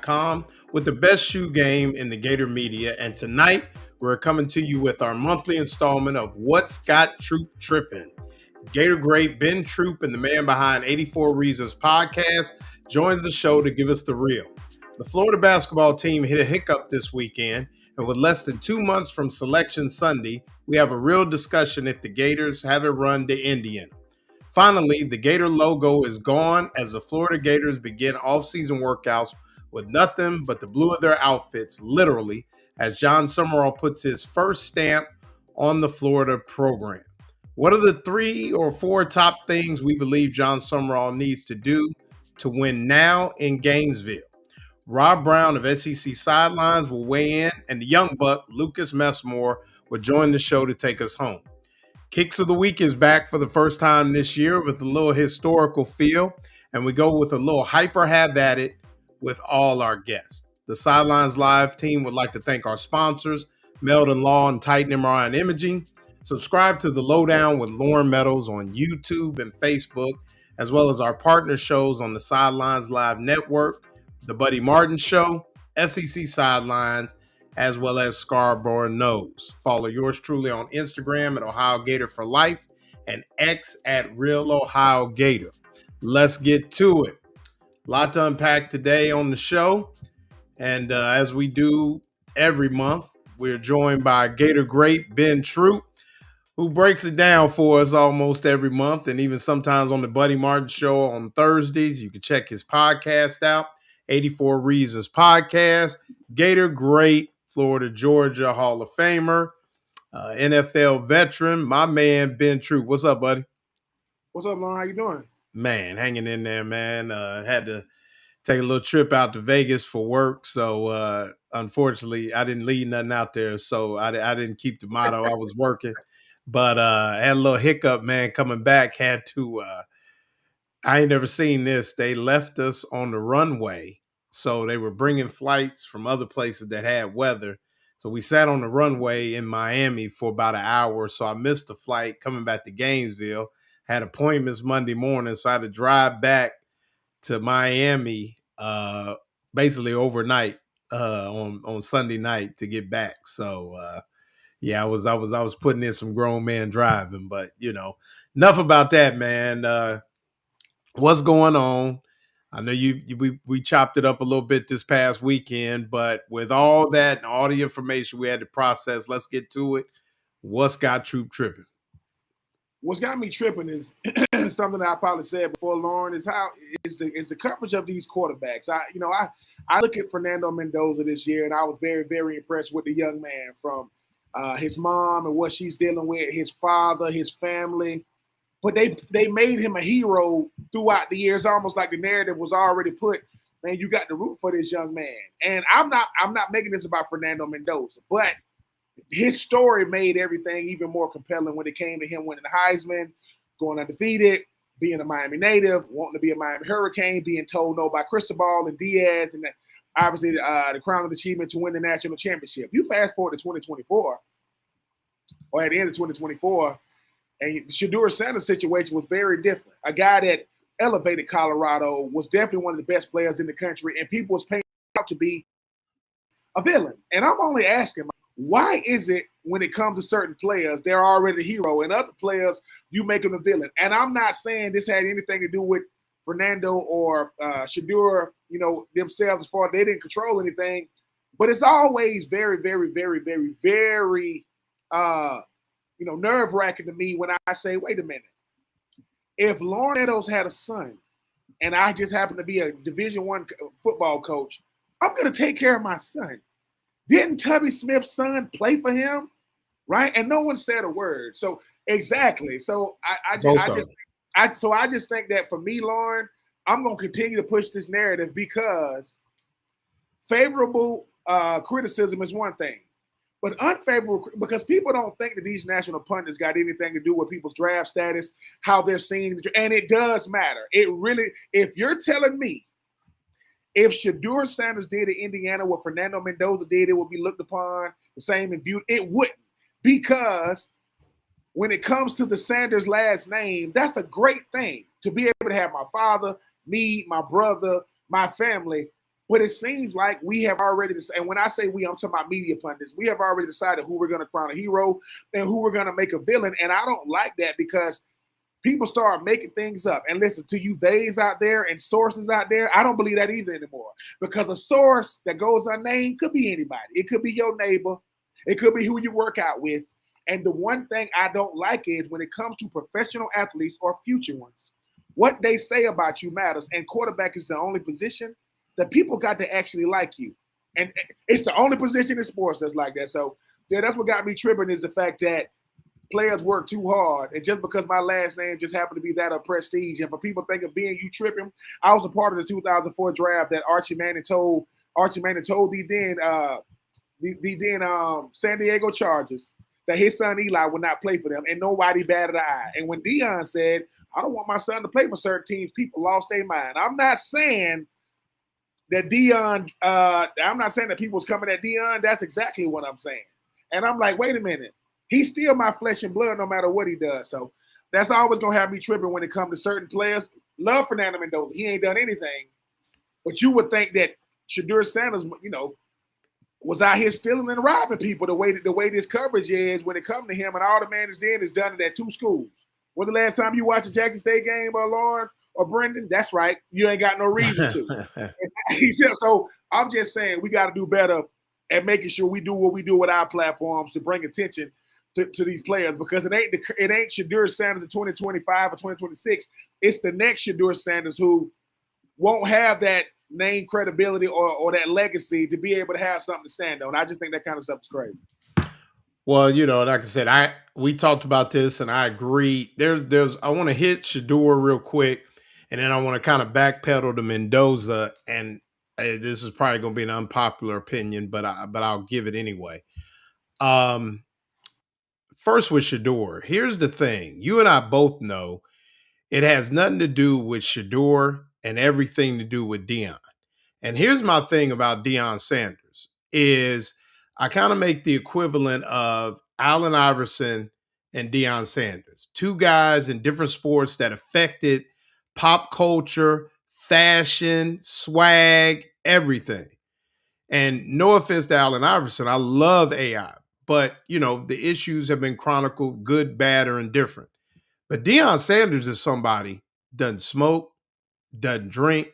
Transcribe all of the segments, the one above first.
Troupe.com with the best shoe game in the Gator media. And tonight, we're coming to you with our monthly installment of What's Got Troupe Trippin'. Gator great Ben Troupe and the man behind 84 Reasons podcast joins the show to give us the real. The Florida basketball team hit a hiccup this weekend, and with less than 2 months from Selection Sunday, we have a real discussion if the Gators have a run to Indiana. Finally, the Gator logo is gone as the Florida Gators begin off-season workouts with nothing but the blue of their outfits, literally, as Jon Sumrall puts his first stamp on the Florida program. What are the 3 or 4 top things we believe Jon Sumrall needs to do to win now in Gainesville? Rob Brown of SEC Sidelines will weigh in, and the young buck, Lucas Messmore, will join the show to take us home. Kicks of the Week is back for the first time this year with a little historical feel, and we go with a little hyper have at it with all our guests. The Sidelines Live team would like to thank our sponsors, Meldon Law and Titan MRI and Imaging. Subscribe to the Lowdown with Lauren Meadows on YouTube and Facebook, as well as our partner shows on the Sidelines Live Network, The Buddy Martin Show, SEC Sidelines, as well as Scarborough Knows. Follow yours truly on Instagram at Ohio Gator for Life and X at Real Ohio Gator. Let's get to it. A lot to unpack today on the show. And as we do every month, we're joined by Gator great Ben Troupe, who breaks it down for us almost every month, and even sometimes on the Buddy Martin Show on Thursdays. You can check his podcast out, 84 Reasons Podcast. Gator great, Florida, Georgia Hall of Famer, NFL veteran, my man Ben Troupe. What's up, buddy? What's up, Lauren? How you doing? Man, hanging in there, man. Had to take a little trip out to Vegas for work, so unfortunately, I didn't leave nothing out there, so I didn't keep the motto. I was working, but I had a little hiccup, man, coming back. Had to I ain't never seen this. They left us on the runway. So they were bringing flights from other places that had weather. So we sat on the runway in Miami for about an hour. So I missed the flight coming back to Gainesville. Had appointments Monday morning. So I had to drive back to Miami basically overnight on Sunday night to get back. So yeah, I was putting in some grown man driving. But you know, enough about that, man. What's going on? I know we chopped it up a little bit this past weekend, but with all that and all the information we had to process, let's get to it. What's got Troupe tripping? What's got me tripping is something that I probably said before, Lauren, is the coverage of these quarterbacks. I look at Fernando Mendoza this year, and I was very, very impressed with the young man, from his mom and what she's dealing with, his father, his family. But they made him a hero throughout the years, almost like the narrative was already put. Man, you got to root for this young man. And I'm not making this about Fernando Mendoza, but his story made everything even more compelling when it came to him winning the Heisman, going undefeated, being a Miami native, wanting to be a Miami Hurricane, being told no by Cristobal and Diaz, and obviously the crown of achievement to win the national championship. You fast forward to 2024, or at the end of 2024, and Shedeur Sanders' situation was very different. A guy that elevated Colorado, was definitely one of the best players in the country, and people was painting out to be a villain. And I'm only asking, why is it when it comes to certain players, they're already a hero, and other players, you make them a villain? And I'm not saying this had anything to do with Fernando or Shedeur, themselves, as far as they didn't control anything, but it's always very, very, very, very, very nerve-wracking to me when I say, wait a minute, if Lauren Meadows had a son and I just happen to be a Division I football coach, I'm going to take care of my son. Didn't Tubby Smith's son play for him? Right? And no one said a word. So exactly. So I just think that for me, Lauren, I'm going to continue to push this narrative, because favorable criticism is one thing. But unfavorable, because people don't think that these national pundits got anything to do with people's draft status, how they're seeing, and it does matter. It really, if you're telling me, if Shedeur Sanders did in Indiana what Fernando Mendoza did, it would be looked upon the same and viewed. It wouldn't, because when it comes to the Sanders last name, that's a great thing to be able to have my father, me, my brother, my family. But it seems like we have already decided, and when I say we, I'm talking about media pundits, we have already decided who we're going to crown a hero and who we're going to make a villain. And I don't like that because people start making things up. And listen, to you theys out there and sources out there, I don't believe that either anymore. Because a source that goes unnamed could be anybody. It could be your neighbor. It could be who you work out with. And the one thing I don't like is when it comes to professional athletes or future ones, what they say about you matters. And quarterback is the only position that people got to actually like you. And it's the only position in sports that's like that. So yeah, that's what got me tripping is the fact that players work too hard. And just because my last name just happened to be that of prestige, and for people thinking being you tripping, I was a part of the 2004 draft that Archie Manning told the then San Diego Chargers that his son Eli would not play for them, and nobody batted an eye. And when Deion said, I don't want my son to play for certain teams, people lost their mind. I'm not saying that Deion, I'm not saying that people's coming at Deion. That's exactly what I'm saying. And I'm like, wait a minute. He's still my flesh and blood no matter what he does. So that's always going to have me tripping when it comes to certain players. Love Fernando Mendoza. He ain't done anything. But you would think that Shedeur Sanders, was out here stealing and robbing people the way this coverage is when it comes to him. And all the man is doing is done it at two schools. When the last time you watched a Jackson State game, Lauren or Brendan? That's right. You ain't got no reason to. So I'm just saying we got to do better at making sure we do what we do with our platforms to bring attention to these players, because it ain't Shedeur Sanders in 2025 or 2026. It's the next Shedeur Sanders who won't have that name credibility or that legacy to be able to have something to stand on. I just think that kind of stuff is crazy. Well, like I said, we talked about this and I agree. I want to hit Shedeur real quick, and then I want to kind of backpedal to Mendoza. And this is probably going to be an unpopular opinion, but I'll give it anyway. First with Shedeur, here's the thing. You and I both know it has nothing to do with Shedeur and everything to do with Deion. And here's my thing about Deion Sanders is I kind of make the equivalent of Allen Iverson and Deion Sanders, two guys in different sports that affected pop culture, fashion, swag, everything. And no offense to Allen Iverson, I love AI, but the issues have been chronicled, good, bad, or indifferent. But Deion Sanders is somebody doesn't smoke, doesn't drink,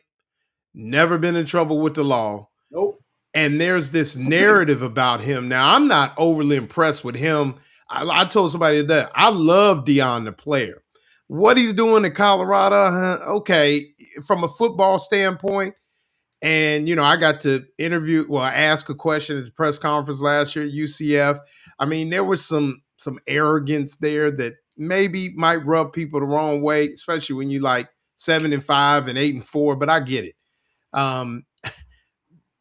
never been in trouble with the law. Nope. And there's this narrative about him. Now, I'm not overly impressed with him. I told somebody that I love Deion the player. What he's doing in Colorado, okay, from a football standpoint. And, I got to ask a question at the press conference last year at UCF. I mean, there was some arrogance there that maybe might rub people the wrong way, especially when you like 7-5 and 8-4, but I get it.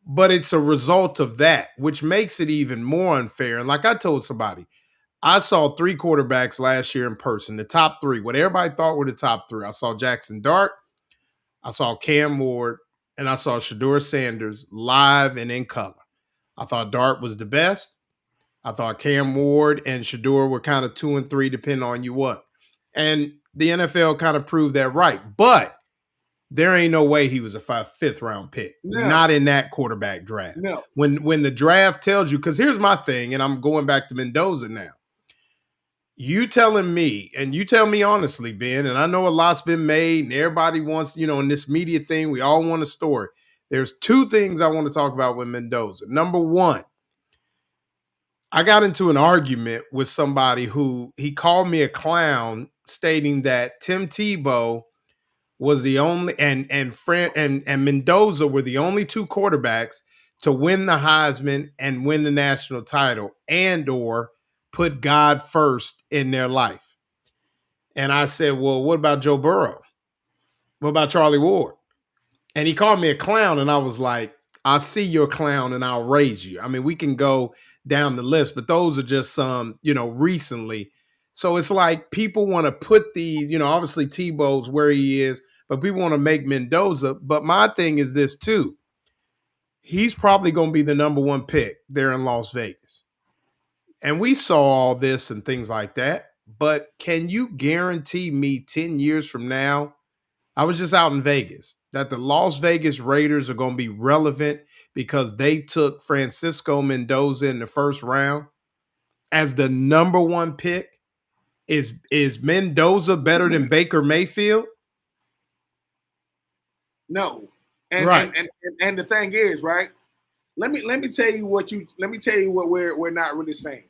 But it's a result of that, which makes it even more unfair. And like I told somebody, I saw 3 quarterbacks last year in person, the top 3, what everybody thought were the top 3. I saw Jackson Dart, I saw Cam Ward, and I saw Shedeur Sanders live and in color. I thought Dart was the best. I thought Cam Ward and Shedeur were kind of 2 and 3, depending on you what. And the NFL kind of proved that right. But there ain't no way he was a 5th round pick. No. Not in that quarterback draft. No. When the draft tells you, because here's my thing, and I'm going back to Mendoza now. You telling me, and you tell me honestly, Ben, and I know a lot's been made, and everybody wants, in this media thing, we all want a story. There's 2 things I want to talk about with Mendoza. Number 1, I got into an argument with somebody who he called me a clown, stating that Tim Tebow was the only and Mendoza were the only 2 quarterbacks to win the Heisman and win the national title and or put God first in their life. And I said, well, what about Joe Burrow? What about Charlie Ward? And he called me a clown, and I was like, I see you're a clown and I'll raise you. I mean, we can go down the list, but those are just some, recently. So it's like people want to put these, obviously Tebow's where he is, but people want to make Mendoza. But my thing is this too. He's probably going to be the number 1 pick there in Las Vegas. And we saw all this and things like that. But can you guarantee me 10 years from now? I was just out in Vegas. that the Las Vegas Raiders are going to be relevant because they took Francisco Mendoza in the first round as the number one pick? Is Mendoza better than Baker Mayfield? No. And Right. and and, and the thing is, right? Let me tell you what we're not really saying.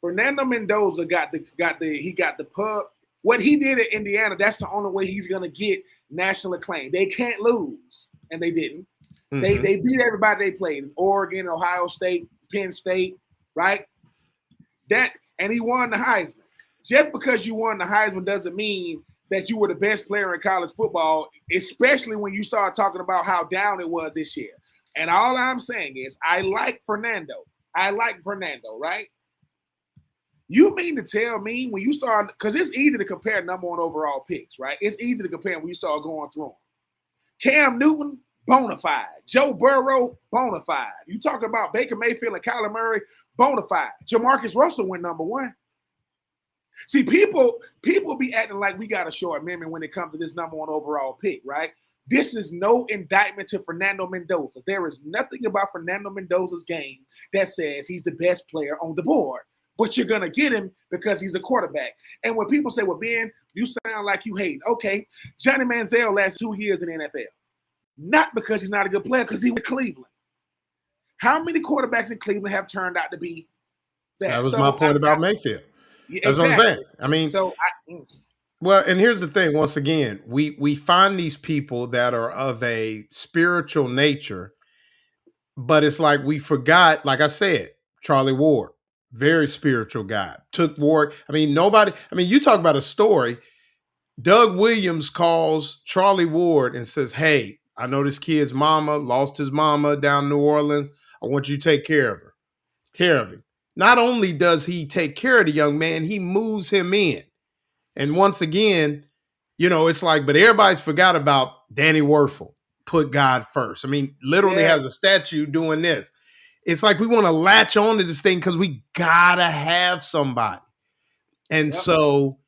Fernando Mendoza got the pub. What he did at Indiana, that's the only way he's gonna get national acclaim. They can't lose, and they didn't. They beat everybody they played. Oregon, Ohio State, Penn State, right? And he won the Heisman. Just because you won the Heisman doesn't mean that you were the best player in college football, especially when you start talking about how down it was this year. And all I'm saying is I like Fernando, right? You mean to tell me when you start, because it's easy to compare number one overall picks, right? It's easy to compare when you start going through them. Cam Newton, bona fide. Joe Burrow, bona fide. You talk about Baker Mayfield and Kyler Murray, bona fide. Jamarcus Russell went number one. See, people be acting like we got a short memory when it comes to this number one overall pick, right? This is no indictment to Fernando Mendoza. There is nothing about Fernando Mendoza's game that says he's the best player on the board. But you're going to get him because he's a quarterback. And when people say, well, Ben, you sound like you hate. Okay, Johnny Manziel last 2 years in the NFL. Not because he's not a good player, because he was Cleveland. How many quarterbacks in Cleveland have turned out to be that? That was my point about Mayfield. Yeah, that's exactly what I'm saying. I mean, well, and here's the thing. Once again, we find these people that are of a spiritual nature, but it's like we forgot, like I said, Charlie Ward, very spiritual guy. Took Ward. I mean, you talk about a story. Doug Williams calls Charlie Ward and says, hey, I know this kid's mama lost his mama down in New Orleans. I want you to take care of him. Not only does he take care of the young man, he moves him in. And once again, it's like, but everybody's forgot about Danny Werfel, put God first. I mean, literally has a statue doing this. It's like we want to latch on to this thing because we got to have somebody. And so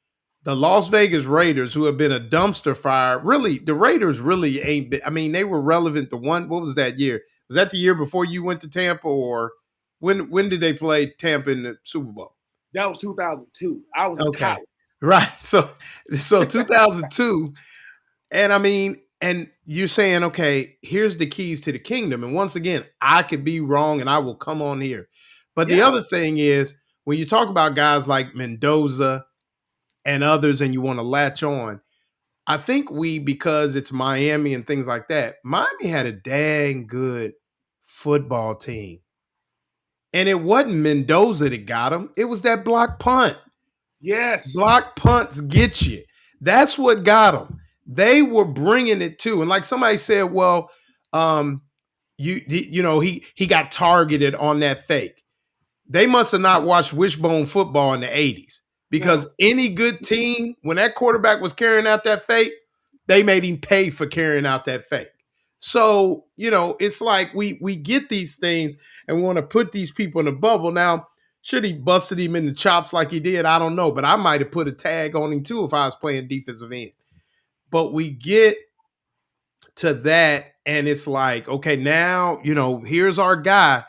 the Las Vegas Raiders, who have been a dumpster fire, really, the Raiders really ain't been, I mean, they were relevant what was that year? Was that the year before you went to Tampa, or when did they play Tampa in the Super Bowl? That was 2002. I was in college. Right. So 2002. And I mean, and you're saying, okay, here's the keys to the kingdom. And once again, I could be wrong and I will come on here. But the other thing is, when you talk about guys like Mendoza and others and you want to latch on, I think because it's Miami and things like that, Miami had a dang good football team. And it wasn't Mendoza that got him. It was that block punt. Yes. Block punts get you. That's what got them. They were bringing it too. And like somebody said, well, he got targeted on that fake. They must have not watched Wishbone football in the 80s, because any good team, when that quarterback was carrying out that fake, they made him pay for carrying out that fake. So, it's like we get these things and we want to put these people in a bubble. Now, should he busted him in the chops like he did? I don't know, but I might have put a tag on him too if I was playing defensive end. But we get to that and it's like, okay, now, here's our guy.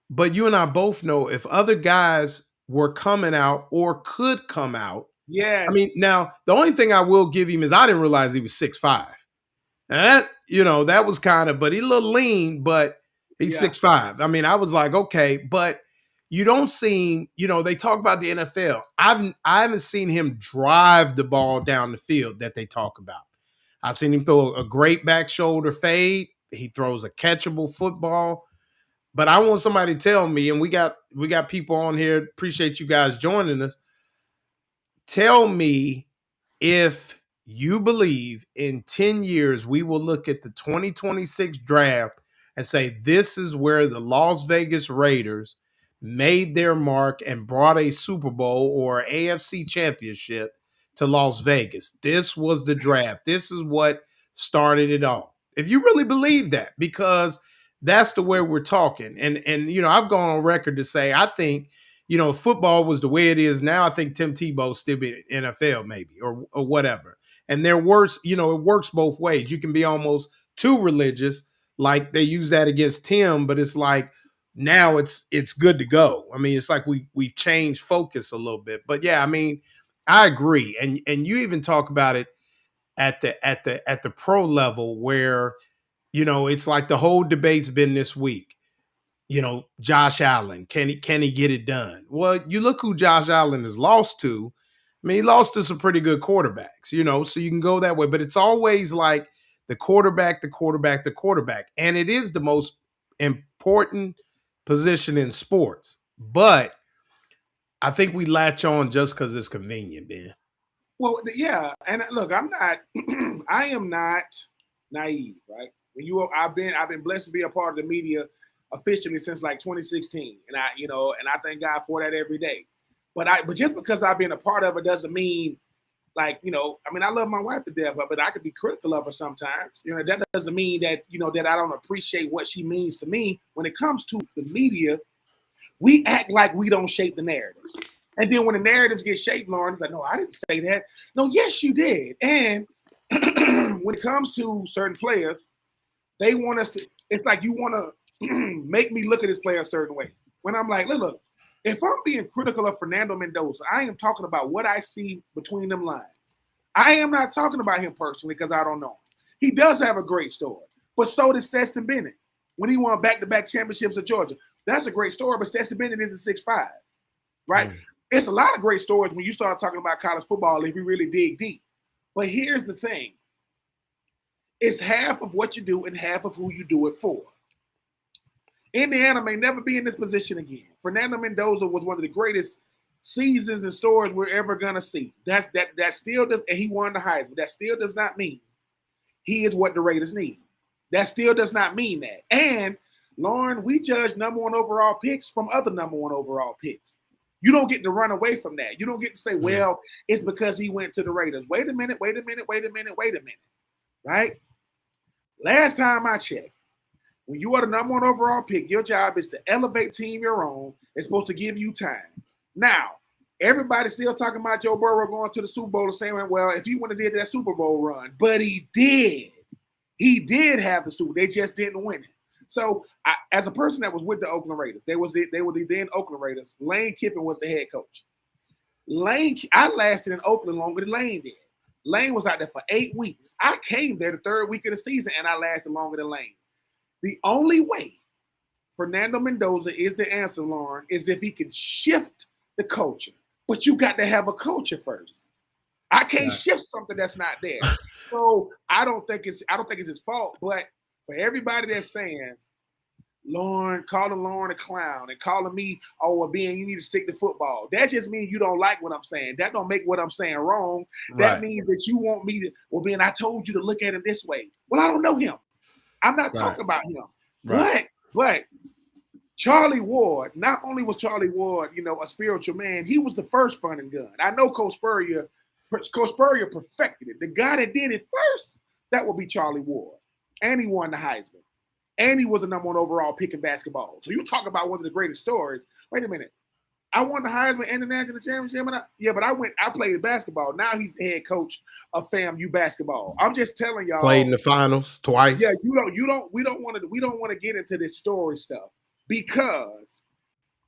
But you and I both know if other guys were coming out or could come out. Yes. I mean, now, the only thing I will give him is I didn't realize he was 6'5". And that was kind of, but he's a little lean, but he's 6'5". I mean, I was like, okay, but you don't see, they talk about the NFL. I haven't seen him drive the ball down the field that they talk about. I've seen him throw a great back shoulder fade. He throws a catchable football. But I want somebody to tell me, and we got people on here. Appreciate you guys joining us. Tell me if you believe in 10 years we will look at the 2026 draft and say this is where the Las Vegas Raiders made their mark and brought a Super Bowl or AFC championship to Las Vegas. This was the draft. This is what started it all. If you really believe that, because that's the way we're talking. And I've gone on record to say, I think, if football was the way it is now, I think Tim Tebow's still be in NFL maybe or whatever. And they're worse, it works both ways. You can be almost too religious, like they use that against Tim, but it's like now it's good to go. I mean, it's like we've changed focus a little bit. But yeah, I mean, I agree. And you even talk about it at the pro level where, it's like the whole debate's been this week. Josh Allen, can he get it done? Well, you look who Josh Allen has lost to. I mean, he lost to some pretty good quarterbacks, so you can go that way. But it's always like the quarterback, the quarterback, the quarterback. And it is the most important position in sports. But I think we latch on just because it's convenient, man. Well, yeah, and look, I'm not, I am not naive, right? I've been blessed to be a part of the media officially since like 2016, and I thank God for that every day. But just because I've been a part of it doesn't mean, like, I love my wife to death, but I could be critical of her sometimes. That doesn't mean that that I don't appreciate what she means to me. When it comes to the media, we act like we don't shape the narrative. And then when the narratives get shaped, Lauren, it's like, no, I didn't say that. No, yes, you did. And when it comes to certain players, they want us to, it's like you want to make me look at this player a certain way. When I'm like, look, if I'm being critical of Fernando Mendoza, I am talking about what I see between them lines. I am not talking about him personally because I don't know him. He does have a great story, but so did Stetson Bennett when he won back-to-back championships at Georgia. That's a great story, but Stetson Bennett is a 6'5", right? It's a lot of great stories when you start talking about college football if you really dig deep. But here's the thing. It's half of what you do and half of who you do it for. Indiana may never be in this position again. Fernando Mendoza was one of the greatest seasons and stories we're ever gonna see. That still does, and he won the Heisman. That still does not mean he is what the Raiders need. That still does not mean that. And Lauren, we judge number one overall picks from other number one overall picks. You don't get to run away from that. You don't get to say, well, it's because he went to the Raiders. Wait a minute. Right? Last time I checked, when you are the number one overall pick, your job is to elevate team you're on. It's supposed to give you time. Now, everybody's still talking about Joe Burrow going to the Super Bowl and saying, well, if he wouldn't have did that Super Bowl run, but he did. He did have the Super Bowl. They just didn't win it. So, as a person that was with the Oakland Raiders, they were the then Oakland Raiders. Lane Kiffin was the head coach. I lasted in Oakland longer than Lane did. Lane was out there for 8 weeks. I came there the third week of the season, and I lasted longer than Lane. The only way Fernando Mendoza is the answer, Lauren, is if he can shift the culture. But you got to have a culture first. I can't shift something that's not there. So I don't think it's his fault, but for everybody that's saying, calling Lauren a clown and calling me, Ben, you need to stick to football. That just means you don't like what I'm saying. That don't make what I'm saying wrong. That means that you want me to, Ben, I told you to look at him this way. Well, I don't know him. I'm not talking about him. But Charlie Ward, not only was Charlie Ward, a spiritual man, he was the first fun and gun. I know Coach Spurrier perfected it. The guy that did it first, that would be Charlie Ward. And he won the Heisman. And he was a number one overall pick in basketball. So you talk about one of the greatest stories. Wait a minute. I won the Heisman and the national championship. But I played basketball. Now he's the head coach of FAMU basketball. I'm just telling y'all. Played in the finals twice. Yeah, we don't want to get into this story stuff because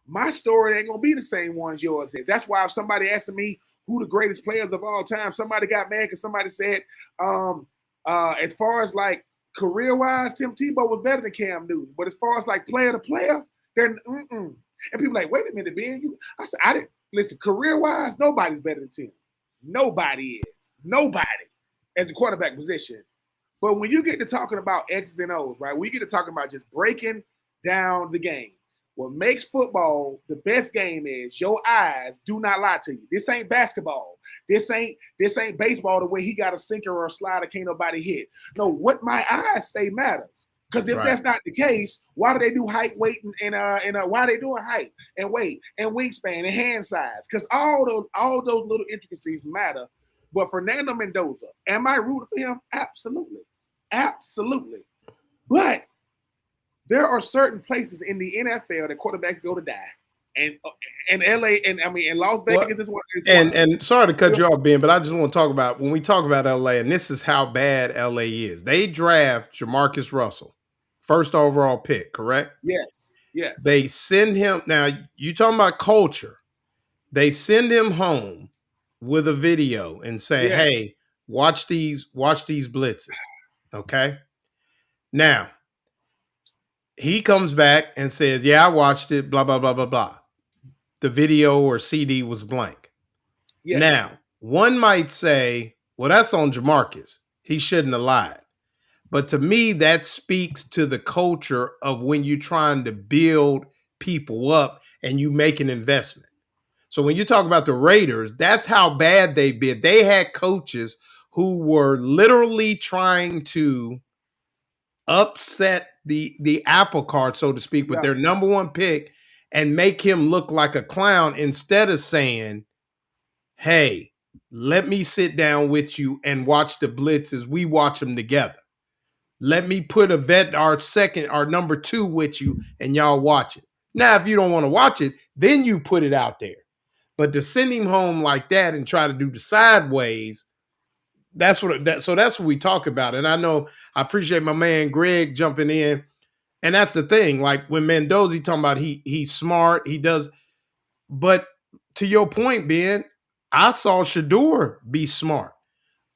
my story ain't gonna be the same ones yours is. That's why if somebody asking me who the greatest players of all time, somebody got mad because somebody said, as far as like career-wise, Tim Tebow was better than Cam Newton. But as far as like player to player, they're And people like, wait a minute, Ben. I said, I didn't listen. Career-wise, nobody's better than Tim. Nobody is. Nobody at the quarterback position. But when you get to talking about X's and O's, right? We get to talking about just breaking down the game. What makes football the best game is your eyes do not lie to you. This ain't basketball. This ain't baseball the way he got a sinker or a slider can't nobody hit. No, what my eyes say matters. Because if that's not the case, why do they do height, weight, and why are they doing height and weight and wingspan and hand size? Because all those little intricacies matter. But Fernando Mendoza, am I rooting for him? Absolutely. Absolutely. But there are certain places in the NFL that quarterbacks go to die. and LA, and I mean, and Las What? Vegas is one. And sorry to cut you off, Ben, but I just want to talk about when we talk about LA, and this is how bad LA is. They draft Jamarcus Russell, first overall pick, correct? Yes, yes, They send him. Now you talking about culture. They send him home with a video and say, yes, "Hey, watch these blitzes." Okay. Now he comes back and says, "Yeah, I watched it." Blah blah blah blah blah. The video or CD was blank. yes. Now, one might say, well, that's on Jamarcus. He shouldn't have lied. But to me, that speaks to the culture of when you're trying to build people up and you make an investment. So when you talk about the Raiders, that's how bad they've been. They had coaches who were literally trying to upset the apple cart, so to speak, with Yeah. their number one pick and make him look like a clown instead of saying, hey, let me sit down with you and watch the blitzes. We watch them together. Let me put our number two with you and y'all watch it. Now, if you don't want to watch it, then you put it out there. But to send him home like that and try to do the sideways, that's what we talk about. And I appreciate my man Greg jumping in. And that's the thing. Like when Mendoza talking about he's smart, he does. But to your point, Ben, I saw Shador be smart.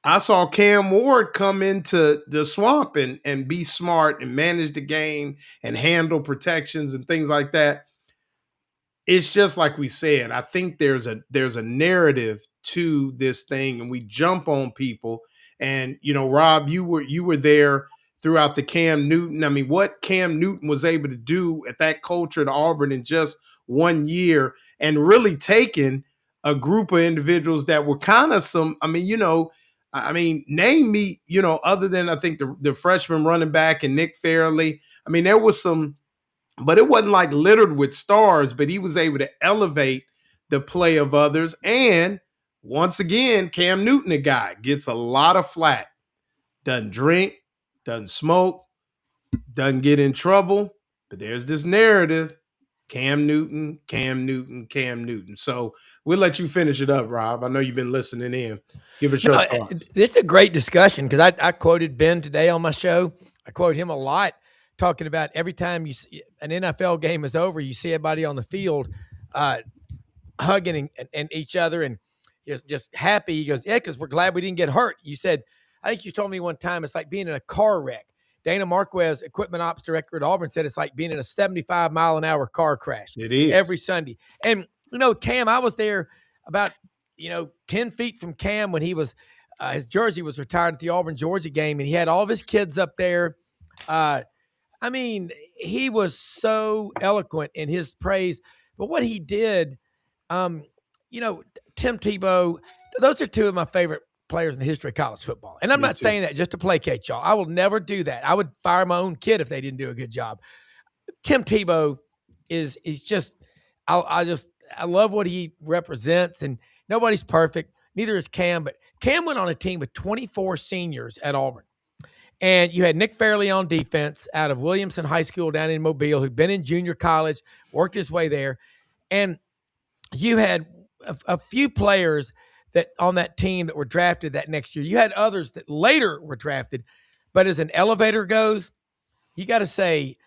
I saw Cam Ward come into the swamp and be smart and manage the game and handle protections and things like that. It's just like we said. I think there's a narrative to this thing, and we jump on people. And Rob, you were there throughout the Cam Newton. I mean, what Cam Newton was able to do at that culture at Auburn in just 1 year, and really taking a group of individuals that were kind of some. Name me, other than I think the freshman running back and Nick Fairley. I mean, there was some. But it wasn't like littered with stars, but he was able to elevate the play of others. And once again, Cam Newton, a guy, gets a lot of flack. Doesn't drink, doesn't smoke, doesn't get in trouble. But there's this narrative, Cam Newton, Cam Newton, Cam Newton. So we'll let you finish it up, Rob. I know you've been listening in. Give us your thoughts. This is a great discussion because I quoted Ben today on my show. I quote him a lot, talking about every time you see an NFL game is over, you see everybody on the field hugging and each other and just happy. He goes, yeah, because we're glad we didn't get hurt. You said, I think you told me one time it's like being in a car wreck. Dana Marquez, equipment ops director at Auburn, said it's like being in a 75-mile-an-hour car crash. It is. Every Sunday. And, Cam, I was there about, 10 feet from Cam when he was his jersey was retired at the Auburn-Georgia game, and he had all of his kids up there. He was so eloquent in his praise. But what he did, Tim Tebow, those are two of my favorite players in the history of college football. And I'm not saying that just to placate y'all. I will never do that. I would fire my own kid if they didn't do a good job. Tim Tebow is just I love what he represents, and nobody's perfect. Neither is Cam, but Cam went on a team with 24 seniors at Auburn. And you had Nick Fairley on defense out of Williamson High School down in Mobile, who'd been in junior college, worked his way there. And you had a few players that on that team that were drafted that next year. You had others that later were drafted. But as an elevator goes, you got to say,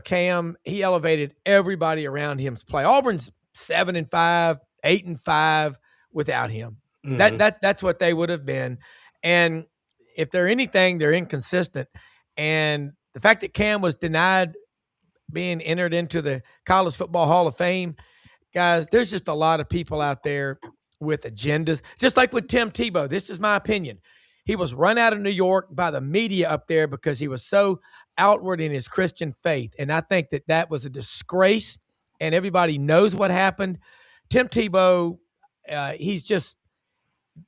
Cam, he elevated everybody around him's play. Auburn's 7-5, 8-5 without him. Mm-hmm. That's what they would have been. And if they're anything, they're inconsistent. And the fact that Cam was denied being entered into the College Football Hall of Fame, guys, there's just a lot of people out there with agendas. Just like with Tim Tebow, this is my opinion. He was run out of New York by the media up there because he was so outward in his Christian faith. And I think that was a disgrace, and everybody knows what happened. Tim Tebow, he's just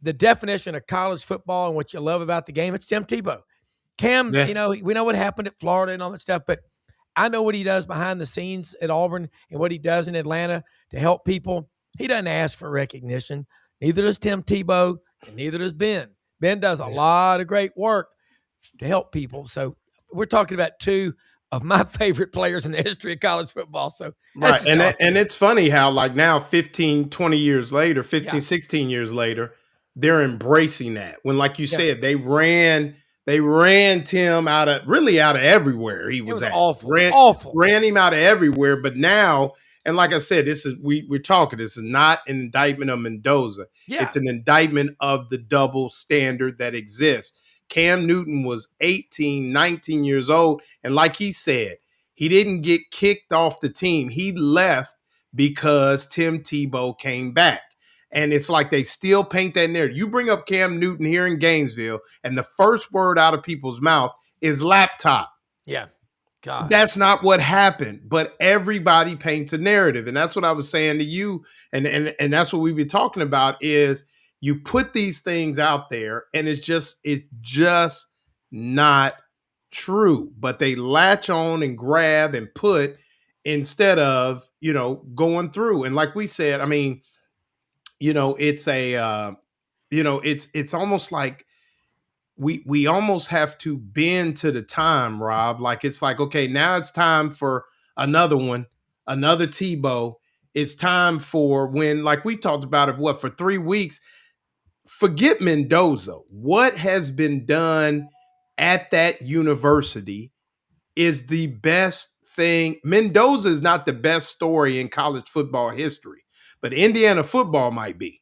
the definition of college football and what you love about the game. It's Tim Tebow. Cam, we know what happened at Florida and all that stuff, but I know what he does behind the scenes at Auburn and what he does in Atlanta to help people. He doesn't ask for recognition. Neither does Tim Tebow, and neither does Ben. Ben does a lot of great work to help people. So we're talking about two of my favorite players in the history of college football. So Right. that's just how I And feel. it's funny how like now 15, 20 years later, 15, Yeah. 16 years later, they're embracing that. When, like you Yeah. said, they ran Tim out of everywhere he It was was at. awful. Ran Awful. ran him out of everywhere. But now, and like I said, we're talking. This is not an indictment of Mendoza. Yeah. It's an indictment of the double standard that exists. Cam Newton was 18, 19 years old, and like he said, he didn't get kicked off the team. He left because Tim Tebow came back. And it's like they still paint that narrative. You bring up Cam Newton here in Gainesville, and the first word out of people's mouth is laptop. Yeah. God. That's not what happened, but everybody paints a narrative. And that's what I was saying to you. And that's what we've been talking about is you put these things out there and it's just not true, but they latch on and grab and put instead of, going through. And like we said, I mean, it's it's almost like we almost have to bend to the time, Rob. Like it's like, okay, now it's time for another one, another Tebow. It's time for when, like we talked about it, for 3 weeks. Forget Mendoza. What has been done at that university is the best thing. Mendoza is not the best story in college football history, but Indiana football might be.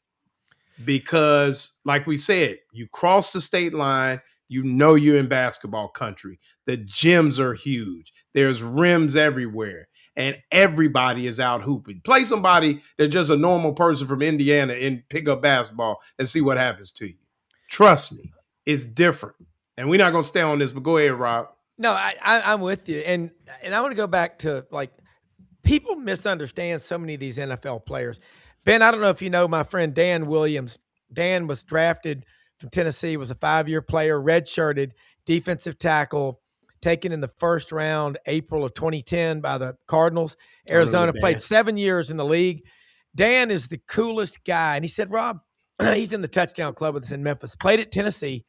Because, like we said, you cross the state line, you're in basketball country. The gyms are huge. There's rims everywhere, and everybody is out hooping. Play somebody that's just a normal person from Indiana and pick up basketball and see what happens to you. Trust me, it's different. And we're not going to stay on this, but go ahead, Rob. No, I'm with you. And I want to go back to, like, people misunderstand so many of these NFL players. Ben, I don't know if you know my friend Dan Williams. Dan was drafted from Tennessee, was a 5-year player, redshirted, defensive tackle, taken in the first round, April of 2010 by the Cardinals. Arizona, played 7 years in the league. Dan is the coolest guy. And he said, Rob, he's in the touchdown club with us in Memphis, played at Tennessee.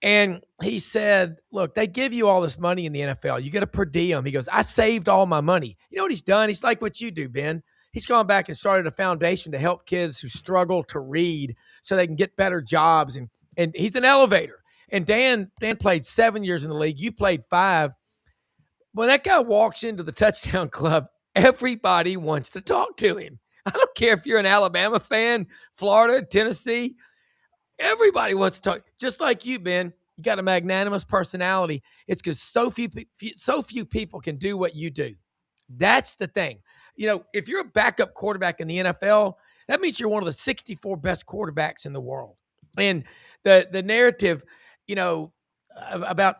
And he said, look, they give you all this money in the NFL. You get a per diem. He goes, I saved all my money. You know what he's done? He's like what you do, Ben. He's gone back and started a foundation to help kids who struggle to read so they can get better jobs. And he's an elevator. And Dan played 7 years in the league. You played 5. When that guy walks into the touchdown club, everybody wants to talk to him. I don't care if you're an Alabama fan, Florida, Tennessee. Everybody wants to talk. Just like you, Ben. You got a magnanimous personality. It's because so few people can do what you do. That's the thing. If you're a backup quarterback in the NFL, that means you're one of the 64 best quarterbacks in the world. And the narrative, about,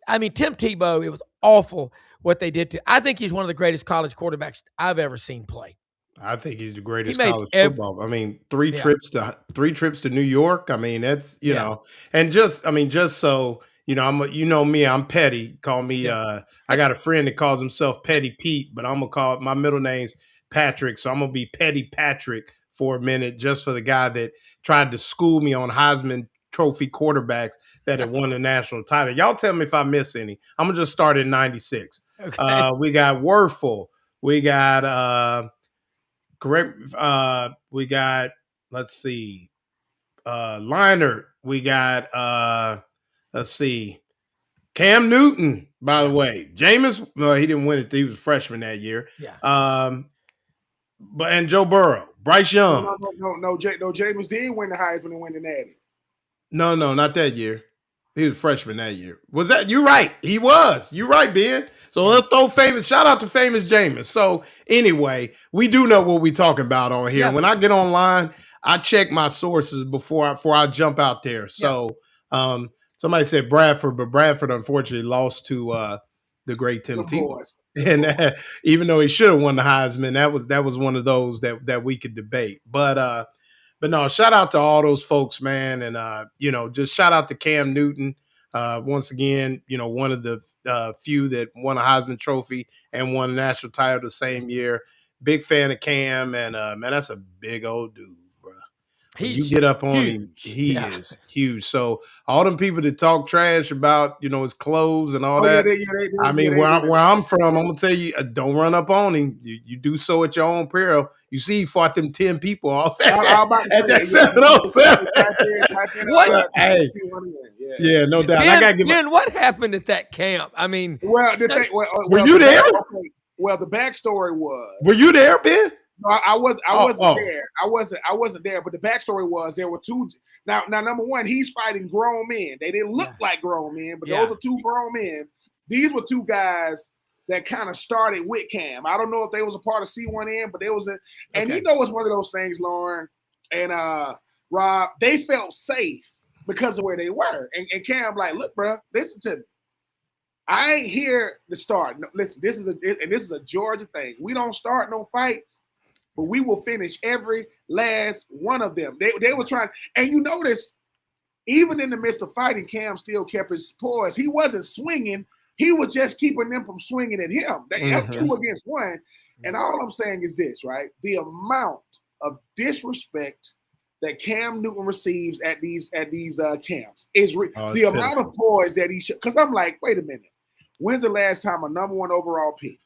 Tim Tebow, it was awful what they did to. I think he's one of the greatest college quarterbacks I've ever seen play. I think he's the greatest college football. I mean, three trips to New York. I mean, that's and just so I'm petty. Call me. I got a friend that calls himself Petty Pete, but I'm gonna call my middle name's Patrick, so I'm gonna be Petty Patrick for a minute, just for the guy that tried to school me on Heisman Trophy quarterbacks that have won the national title. Y'all tell me if I miss any. I'm gonna just start in '96. Okay. We got Werfel. We got we got, let's see, Leinart. We got, let's see, Cam Newton, by the way. Jameis, well, he didn't win it. He was a freshman that year. Yeah. And Joe Burrow, Bryce Young. No, Jameis did win the Heisman and win the Natty. No, not that year. He was a freshman that year. Was that? You're right. He was. You're right, Ben. So let's throw shout out to famous Jameis. So anyway, we do know what we're talking about on here. Yeah. When I get online, I check my sources before I jump out there. So somebody said Bradford, but Bradford unfortunately lost to the great Tim Tebow. And even though he should have won the Heisman, that was one of those that we could debate. But no, shout out to all those folks, man. And, just shout out to Cam Newton. Once again, one of the few that won a Heisman Trophy and won a national title the same year. Big fan of Cam. And, man, that's a big old dude, bro. When He's you get up on him, huge. he is huge. So all them people that talk trash about, his clothes and all Oh yeah, that. I they mean, do where that. I'm from, I'm gonna tell you, don't run up on him. You do so at your own peril. You see, he fought them 10 people off at I'm about to that say, yeah, 707. type in, What? Hey, yeah. yeah, no doubt. I gotta give. Ben, what happened at that camp? I mean, Well, the thing, Were you there? Well, the backstory was. Were you there, Ben? No, I wasn't Oh. there. I wasn't there. But the backstory was there were two. Now, number one, he's fighting grown men. They didn't look like grown men, but those are two grown men. These were two guys that kind of started with Cam. I don't know if they was a part of C1N, but they was a. And it's one of those things, Lauren and Rob. They felt safe because of where they were. And Cam like, look, bro, listen to me. I ain't here to start. No, listen, this is a Georgia thing. We don't start no fights, but we will finish every last one of them. They were trying, and you notice, even in the midst of fighting, Cam still kept his poise. He wasn't swinging. He was just keeping them from swinging at him. That's 2 against 1. And all I'm saying is this, right? The amount of disrespect that Cam Newton receives at these camps is the amount of poise that he should. Because I'm like, wait a minute. When's the last time a number 1 overall pick,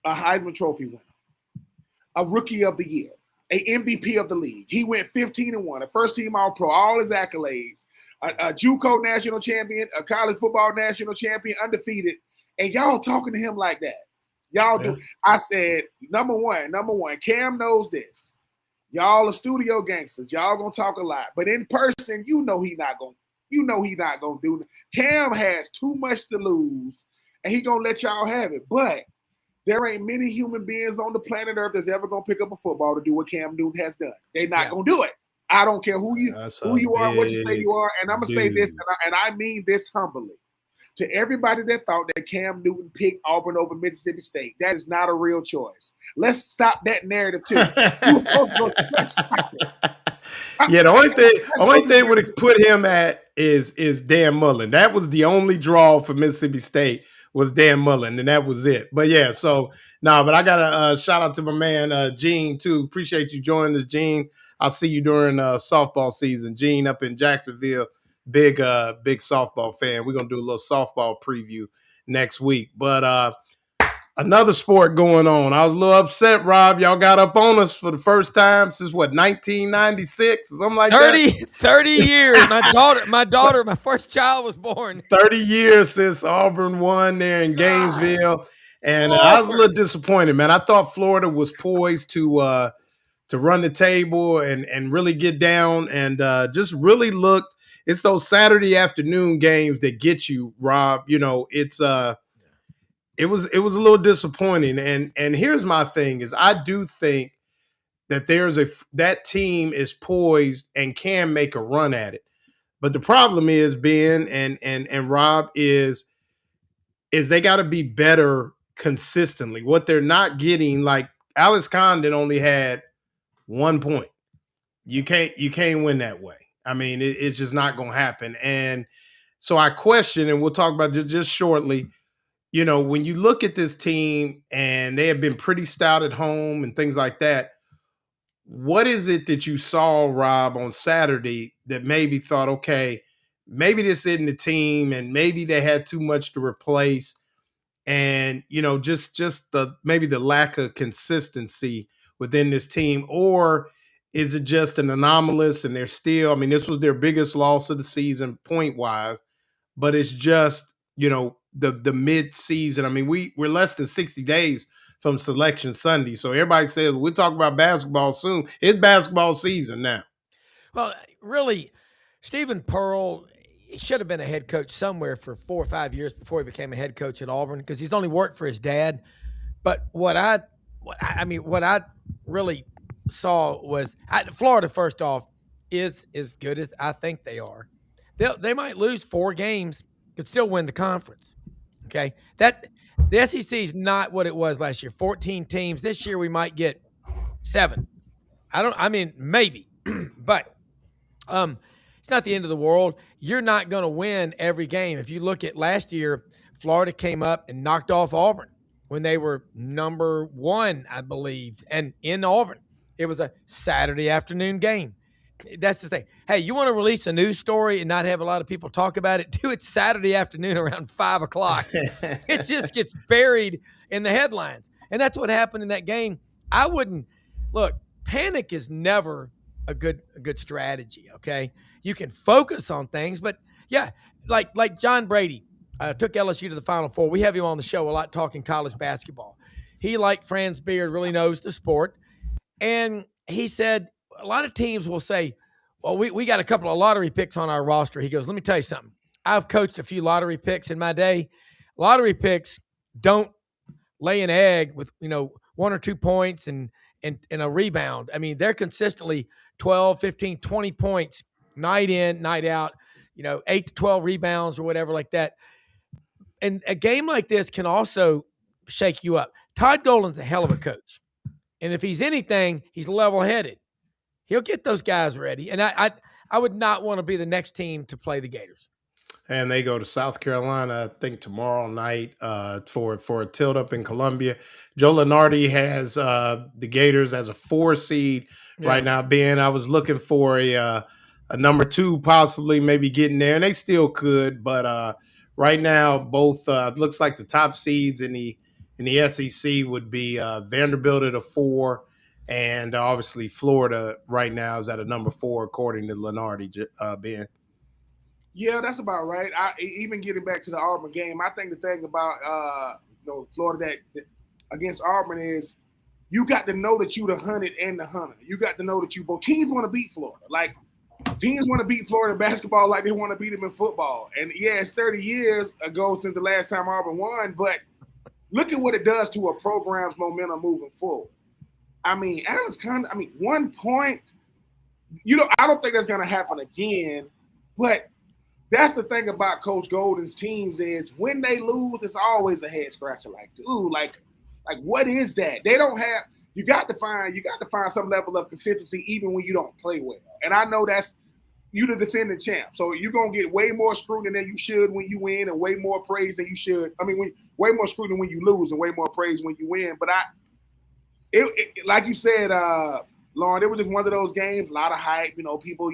a Heisman Trophy winner, a Rookie of the Year, a MVP of the league? He went 15-1, a first-team All-Pro, all his accolades, a JUCO national champion, a college football national champion, undefeated, and y'all talking to him like that. Y'all do. I said, number one, Cam knows this. Y'all are studio gangsters. Y'all gonna talk a lot, but in person, he not gonna do it. Cam has too much to lose, and he gonna let y'all have it. But there ain't many human beings on the planet Earth that's ever gonna pick up a football to do what Cam Newton has done. They're not gonna do it. I don't care who you are, what you say you are, and I'm gonna say this, and I mean this humbly. To everybody that thought that Cam Newton picked Auburn over Mississippi State, that is not a real choice. Let's stop that narrative too. Let's stop it. Yeah, the only thing would have put him at is Dan Mullen. That was the only draw for Mississippi State was Dan Mullen, and that was it. But yeah, but I got a shout out to my man Gene too. Appreciate you joining us, Gene. I'll see you during softball season. Gene up in Jacksonville, big softball fan. We're gonna do a little softball preview next week. But another sport going on. I was a little upset, Rob. Y'all got up on us for the first time since 1996 or something like 30 years. My first child was born. 30 years since Auburn won there in Gainesville. And I was a little disappointed, man. I thought Florida was poised to run the table and really get down and just really looked. It's those Saturday afternoon games that get you, Rob. It was a little disappointing. And here's my thing is I do think that that team is poised and can make a run at it. But the problem is, Ben and Rob, is they got to be better consistently. What they're not getting, like Alex Condon only had 1 point. You can't win that way. I mean, it's just not going to happen. And so I question, and we'll talk about just shortly, when you look at this team and they have been pretty stout at home and things like that, what is it that you saw, Rob, on Saturday that maybe thought, okay, maybe this isn't the team and maybe they had too much to replace and, just maybe the lack of consistency within this team? Or is it just an anomalous and they're still, this was their biggest loss of the season point-wise, but it's just, the mid-season. We're less than 60 days from Selection Sunday. So everybody says, we'll talk about basketball soon. It's basketball season now. Well, really, Stephen Pearl, he should have been a head coach somewhere for 4 or 5 years before he became a head coach at Auburn because he's only worked for his dad. But what I really saw was Florida, first off, is as good as I think they are. They might lose 4 games, could still win the conference. Okay, the SEC is not what it was last year. 14 teams. This year we might get 7. Maybe, but it's not the end of the world. You're not going to win every game. If you look at last year, Florida came up and knocked off Auburn when they were number 1, I believe, and in Auburn. It was a Saturday afternoon game. That's the thing. Hey, you want to release a news story and not have a lot of people talk about it? Do it Saturday afternoon around 5 o'clock. It just gets buried in the headlines. And that's what happened in that game. I wouldn't look, panic is never a good strategy. Okay. You can focus on things, but yeah, like John Brady took LSU to the Final Four. We have him on the show a lot talking college basketball. He, like Franz Beard, really knows the sport. And he said a lot of teams will say, well, we got a couple of lottery picks on our roster. He goes, let me tell you something. I've coached a few lottery picks in my day. Lottery picks don't lay an egg with, 1 or 2 points and a rebound. I mean, they're consistently 12, 15, 20 points night in, night out, 8 to 12 rebounds or whatever like that. And a game like this can also shake you up. Todd Golden's a hell of a coach. And if he's anything, he's level-headed. He'll get those guys ready. And I would not want to be the next team to play the Gators. And they go to South Carolina, I think, tomorrow night for a tilt up in Columbia. Joe Lunardi has the Gators as a 4 seed right now. Ben, I was looking for a number 2, possibly maybe getting there, and they still could. But right now, both looks like the top seeds in the SEC would be Vanderbilt at a 4, and obviously Florida right now is at a number 4 according to Lunardi. Ben. Yeah, that's about right. Even getting back to the Auburn game, I think the thing about Florida that against Auburn is you got to know that you the hunted and the hunter. You got to know that you both teams want to beat Florida. Like teams want to beat Florida basketball like they want to beat them in football. And yeah, it's 30 years ago since the last time Auburn won, but look at what it does to a program's momentum moving forward. I mean, 1 point. I don't think that's going to happen again, but that's the thing about Coach Golden's teams is when they lose, it's always a head scratcher. Like, dude, like what is that? They don't have. You got to find some level of consistency even when you don't play well. And I know that's you the defending champ, so you're gonna get way more scrutiny than you should when you win, and way more praise than you should. I mean, way more scrutiny when you lose, and way more praise when you win. But like you said, Lauren, it was just one of those games. A lot of hype. People.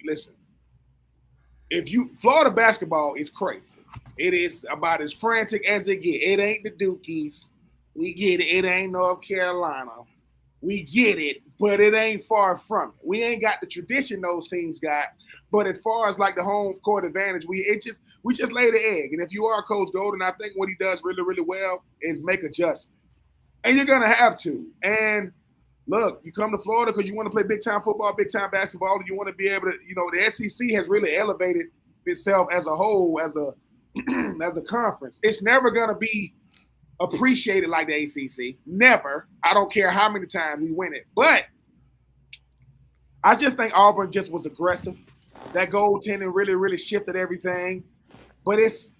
Listen. Florida basketball is crazy. It is about as frantic as it gets. It ain't the Dukies. We get it. It ain't North Carolina. We get it, but it ain't far from it. We ain't got the tradition those teams got, but as far as like the home court advantage, we just lay the egg. And if you are Coach Golden, I think what he does really, really well is make adjustments. And you're gonna have to. And look, you come to Florida because you want to play big-time football, big-time basketball, and you want to be able to, the SEC has really elevated itself as a whole, as a conference. It's never going to be appreciated like the ACC. Never. I don't care how many times we win it. But I just think Auburn just was aggressive. That goaltending really, really shifted everything. But it's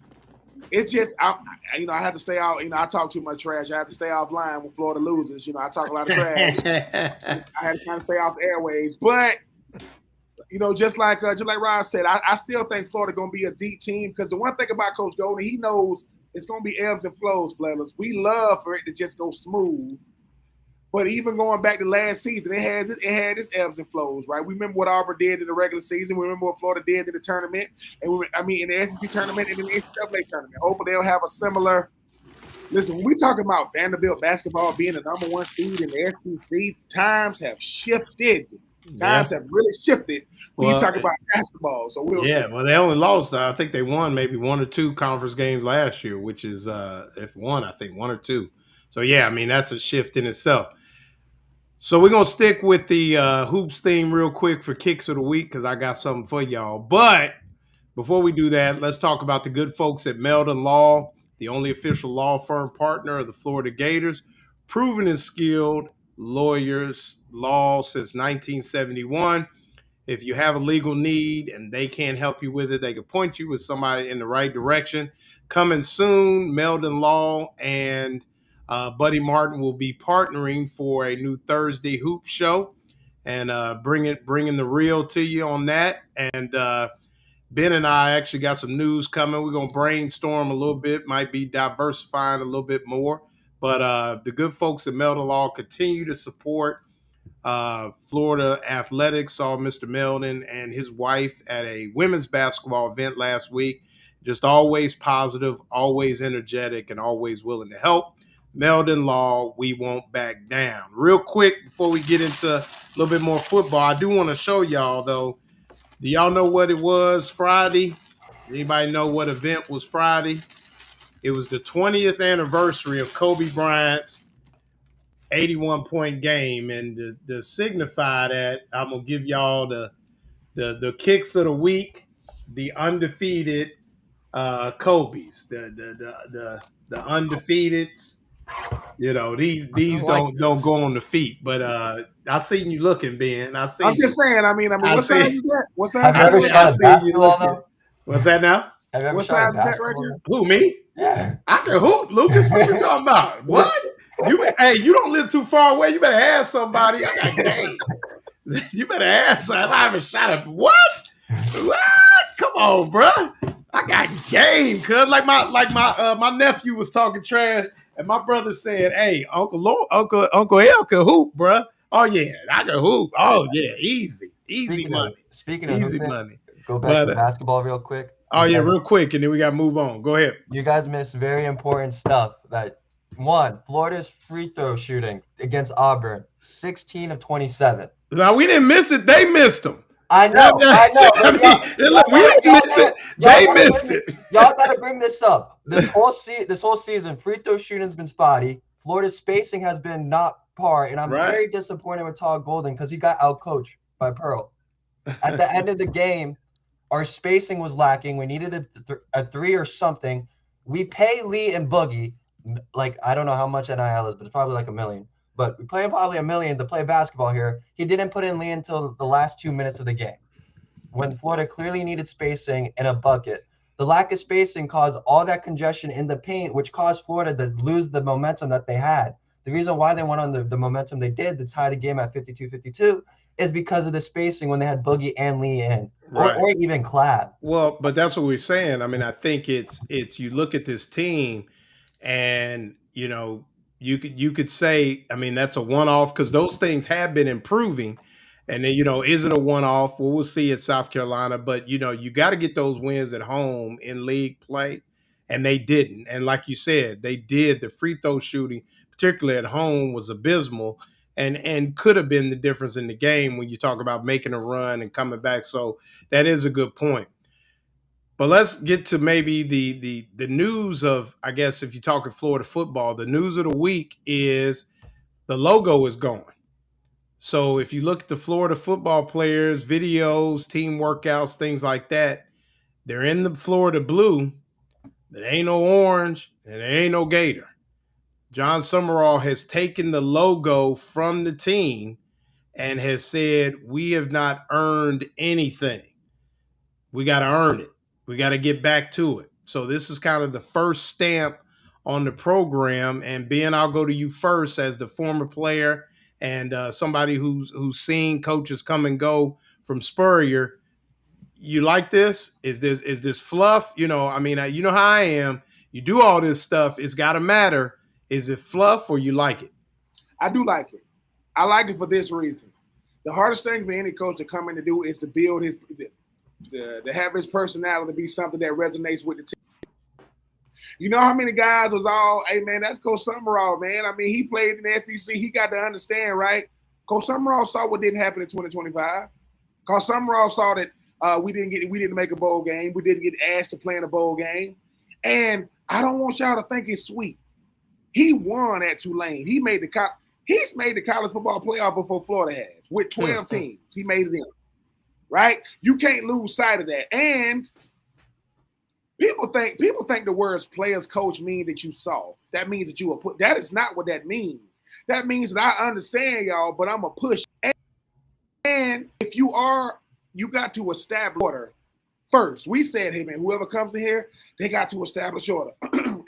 just, I have to stay out. I talk too much trash. I have to stay offline when Florida loses. I talk a lot of trash. I had to kind of stay off the airwaves. But, just like Rob said, I still think Florida going to be a deep team because the one thing about Coach Golden, he knows it's going to be ebbs and flows, fellas. We love for it to just go smooth. But even going back to last season, it had its ebbs and flows, right? We remember what Auburn did in the regular season. We remember what Florida did in the tournament. And in the SEC tournament and in the NCAA tournament. Hopefully they'll have a similar – listen, when we talk about Vanderbilt basketball being the number 1 seed in the SEC, times have shifted. Times have really shifted when you talk about basketball. So we'll see. Well, they only lost. I think they won maybe 1 or 2 conference games last year, which is if one, I think 1 or 2. So, that's a shift in itself. So we're going to stick with the Hoops theme real quick for Kicks of the Week because I got something for y'all. But before we do that, let's talk about the good folks at Meldon Law, the only official law firm partner of the Florida Gators, proven and skilled lawyers, law since 1971. If you have a legal need and they can't help you with it, they can point you with somebody in the right direction. Coming soon, Meldon Law and Buddy Martin will be partnering for a new Thursday Hoop show and bringing the real to you on that. And Ben and I actually got some news coming. We're going to brainstorm a little bit, might be diversifying a little bit more. But the good folks at Meldon Law continue to support Florida Athletics saw Mr. Meldon and his wife at a women's basketball event last week. Just always positive, always energetic, and always willing to help. Meldon Law, we won't back down. Real quick, before we get into a little bit more football, I do want to show y'all, though. Do y'all know what it was Friday? Anybody know what event was Friday? It was the 20th anniversary of Kobe Bryant's 81-point game. And to signify that, I'm going to give y'all the kicks of the week, the undefeated Kobe's, the undefeateds. You know, these don't go on the feet, but I seen you looking, Ben. I'm just saying. I mean, what size is that? What size? Have you ever shot a basketball though? What's that now? Have you ever what shot size is that right here? Who, me? Yeah. I can hoop, Lucas. What you talking about? What? You don't live too far away. You better ask somebody. I got game. You better ask somebody. I haven't shot a what? Come on, bro. I got game, cuz my nephew was talking trash, and my brother said, "Hey, Uncle L can hoop, bro." Oh yeah, I can hoop. Oh yeah, easy money. Speaking of easy hooping, money. Go back to basketball real quick. Real quick, and then we got to move on. Go ahead. You guys missed very important stuff. Florida's free throw shooting against Auburn, 16 of 27. Now we didn't miss it; they missed them. I know. We didn't miss it. They missed it. Y'all got to bring this up. This whole season, free throw shooting's been spotty. Florida's spacing has been not par, and I'm very disappointed with Todd Golden because he got outcoached by Pearl. At the end of the game, our spacing was lacking. We needed a three or something. We pay Lee and Boogie, I don't know how much NIL is, but it's probably like $1 million. But we pay him probably $1 million to play basketball here. He didn't put in Lee until the last 2 minutes of the game, when Florida clearly needed spacing and a bucket. The lack of spacing caused all that congestion in the paint, which caused Florida to lose the momentum that they had. The reason why they went on the momentum they did to tie the game at 52-52 is because of the spacing when they had Boogie and Lee in, or even Clabb. Well, but that's what we're saying. I mean, I think it's you look at this team, and you could say, I mean, that's a one-off because those things have been improving. And then, is it a one-off? Well, we'll see at South Carolina. But, you got to get those wins at home in league play. And they didn't. And like you said, they did. The free throw shooting, particularly at home, was abysmal and could have been the difference in the game when you talk about making a run and coming back. So that is a good point. But let's get to maybe the news of, I guess, if you're talking Florida football, the news of the week is the logo is gone. So if you look at the Florida football players, videos, team workouts, things like that, they're in the Florida blue. There ain't no orange and there ain't no gator. Jon Sumrall has taken the logo from the team and has said, we have not earned anything. We got to earn it. We got to get back to it. So this is kind of the first stamp on the program. And Ben, I'll go to you first as the former player and somebody who's seen coaches come and go from Spurrier. You like this? Is this fluff? I mean, you know how I am. You do all this stuff. It's got to matter. Is it fluff or you like it? I do like it. I like it for this reason. The hardest thing for any coach to come in to do is to build to have his personality be something that resonates with the team. You know how many guys was all, hey, man, that's Coach Sumrall, man. I mean, he played in the SEC. He got to understand, right? Coach Sumrall saw what didn't happen in 2025. Coach Sumrall saw that we didn't make a bowl game. We didn't get asked to play in a bowl game. And I don't want y'all to think it's sweet. He won at Tulane. He's made the college football playoff before Florida has with 12 teams. He made it in. Right? You can't lose sight of that. And people think the words players coach mean that you soft. That means that you are put. That is not what that means. That means that I understand y'all, but I'm a push. And if you got to establish order first. We said, hey man, whoever comes in here, they got to establish order.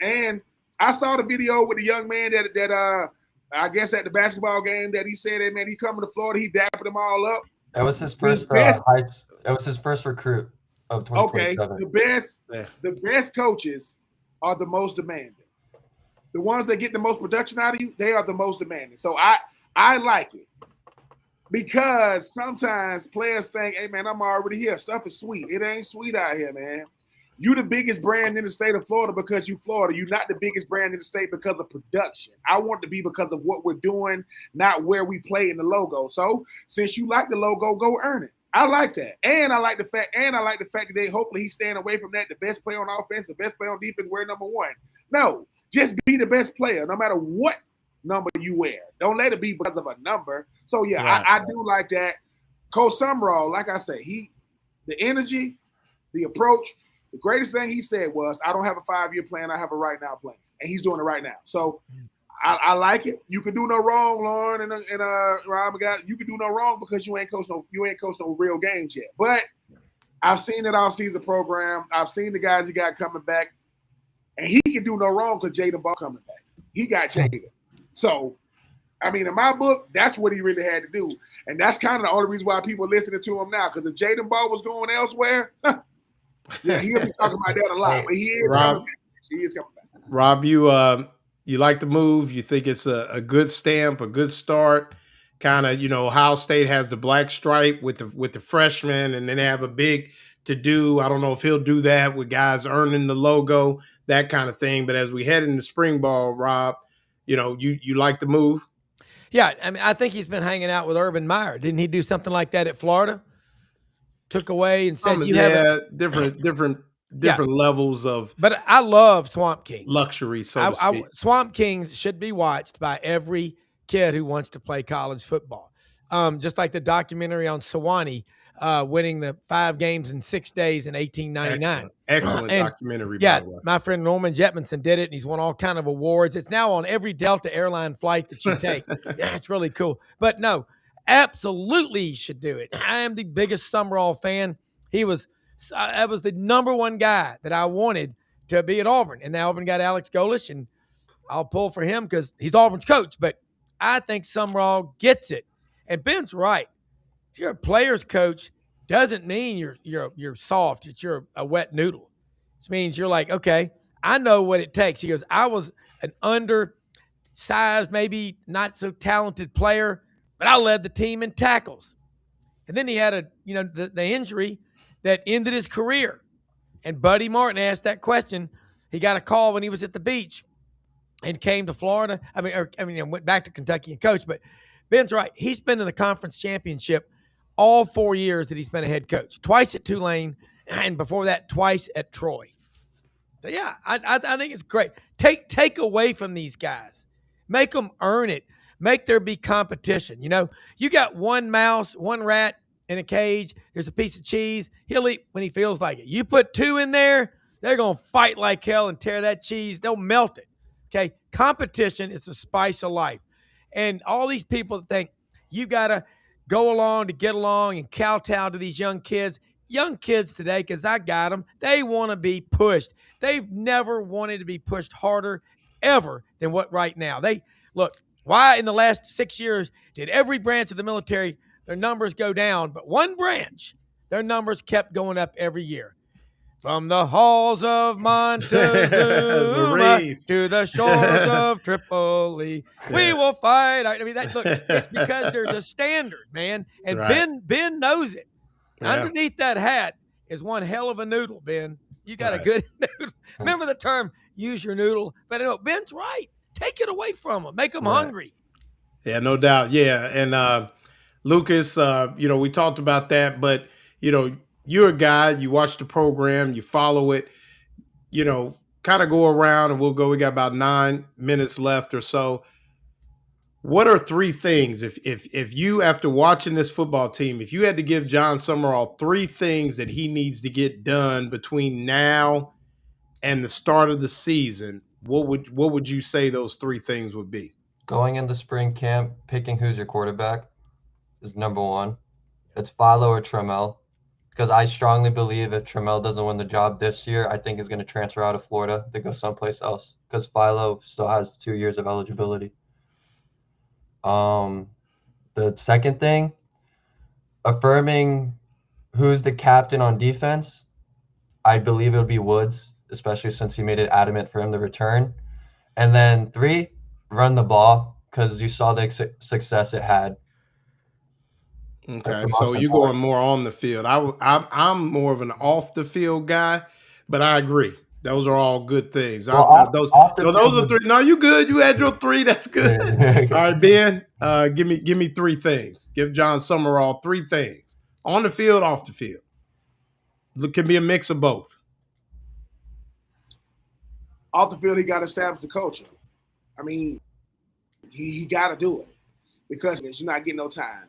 And I saw the video with the young man that I guess at the basketball game that he said, hey man, he coming to Florida, he dapped them all up. That was his first. That was his first recruit of 2027. Okay, the best coaches are the most demanding. The ones that get the most production out of you, they are the most demanding. So I like it. Because sometimes players think, hey, man, I'm already here. Stuff is sweet. It ain't sweet out here, man. You the biggest brand in the state of Florida because you Florida. You're not the biggest brand in the state because of production. I want to be because of what we're doing, not where we play in the logo. So since you like the logo, go earn it. I like that. And I like the fact that they hopefully he's staying away from that. The best player on offense, the best player on defense, wear number one. No, just be the best player, no matter what number you wear. Don't let it be because of a number. So yeah, right. I do like that. Coach Sumrall, like I said, the energy, the approach. The greatest thing he said was, I don't have a 5-year plan. I have a right now plan. And he's doing it right now. So I like it. You can do no wrong, Lauren and Rob. You can do no wrong because you ain't coached no real games yet. But I've seen that all-season program. I've seen the guys he got coming back. And he can do no wrong because Jaden Ball coming back. He got Jaden. So, I mean, in my book, that's what he really had to do. And that's kind of the only reason why people are listening to him now. Because if Jaden Ball was going elsewhere, yeah, he'll be talking about that a lot. But he is coming back. He is coming back. Rob, you like the move. You think it's a good stamp, a good start. Kind of, Ohio State has the black stripe with the freshmen, and then they have a big to-do. I don't know if he'll do that with guys earning the logo, that kind of thing. But as we head into spring ball, Rob, you like the move? Yeah, I mean, I think he's been hanging out with Urban Meyer. Didn't he do something like that at Florida? Took away and said different levels of. But I love Swamp Kings luxury. So to speak. Swamp Kings should be watched by every kid who wants to play college football. Just like the documentary on Sewanee winning the 5 games in 6 days in 1899. Excellent documentary. Yeah, by the way. My friend Norman Jetmanson did it, and he's won all kind of awards. It's now on every Delta airline flight that you take. Yeah, it's really cool. But no, absolutely you should do it. I am the biggest Sumrall fan. I was the number one guy that I wanted to be at Auburn. And now Auburn got Alex Golish, and I'll pull for him because he's Auburn's coach. But I think Sumrall gets it. And Ben's right. If you're a player's coach, doesn't mean you're soft. It's you're a wet noodle. It means you're like, okay, I know what it takes. He goes, I was an undersized, maybe not so talented player, but I led the team in tackles. And then he had the injury that ended his career. And Buddy Martin asked that question. He got a call when he was at the beach and came to Florida. Went back to Kentucky and coached. But Ben's right. He's been in the conference championship all 4 years that he's been a head coach. Twice at Tulane, and before that, twice at Troy. So, yeah, I think it's great. Take away from these guys. Make them earn it. Make there be competition. You got one mouse, one rat in a cage. There's a piece of cheese. He'll eat when he feels like it. You put 2 in there, they're going to fight like hell and tear that cheese. They'll melt it. Okay? Competition is the spice of life. And all these people that think you got to go along to get along and kowtow to these young kids. Young kids today, because I got them, they want to be pushed. They've never wanted to be pushed harder ever than what right now. Why in the last 6 years did every branch of the military, their numbers go down, but one branch, their numbers kept going up every year? From the halls of Montezuma to the shores of Tripoli, we will fight. It's because there's a standard, man. And right. Ben knows it. Yeah. Underneath that hat is one hell of a noodle, Ben. You got a good noodle. Remember the term, use your noodle. But Ben's right. Take it away from them. Make them hungry. Yeah, no doubt. Yeah. And Lucas, we talked about that, but, you're a guy, you watch the program, you follow it, kind of go around and we got about 9 minutes left or so. What are 3 things, if you, after watching this football team, if you had to give Jon Sumrall 3 things that he needs to get done between now and the start of the season, what would you say those 3 things would be? Going into spring camp, picking who's your quarterback is number 1. It's Philo or Trammell. Because I strongly believe if Trammell doesn't win the job this year, I think he's going to transfer out of Florida to go someplace else. Because Philo still has 2 years of eligibility. The second thing, affirming who's the captain on defense. I believe it would be Woods, especially since he made it adamant for him to return. And then 3, run the ball, because you saw the success it had. Okay, so you're going more on the field. I'm more of an off the field guy, but I agree. Those are all good things. Well, Those are three. No, you good. You had your three. That's good. All right, Ben. Give me three things. Give Jon Sumrall three things on the field, off the field. It can be a mix of both. Off the field, he got to establish the culture. I mean, he got to do it because you're not getting no time.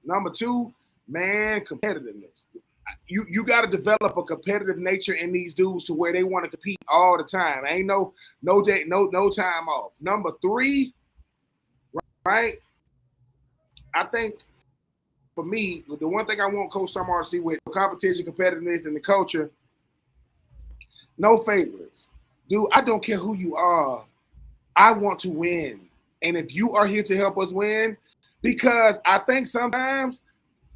Number two, man, competitiveness. You got to develop a competitive nature in these dudes to where they want to compete all the time. Ain't no day, no time off. Number three, right? I think for me, the one thing I want Coach Sumrall to see with competition, competitiveness, and the culture, no favorites. Dude, I don't care who you are. I want to win. And if you are here to help us win, because I think sometimes,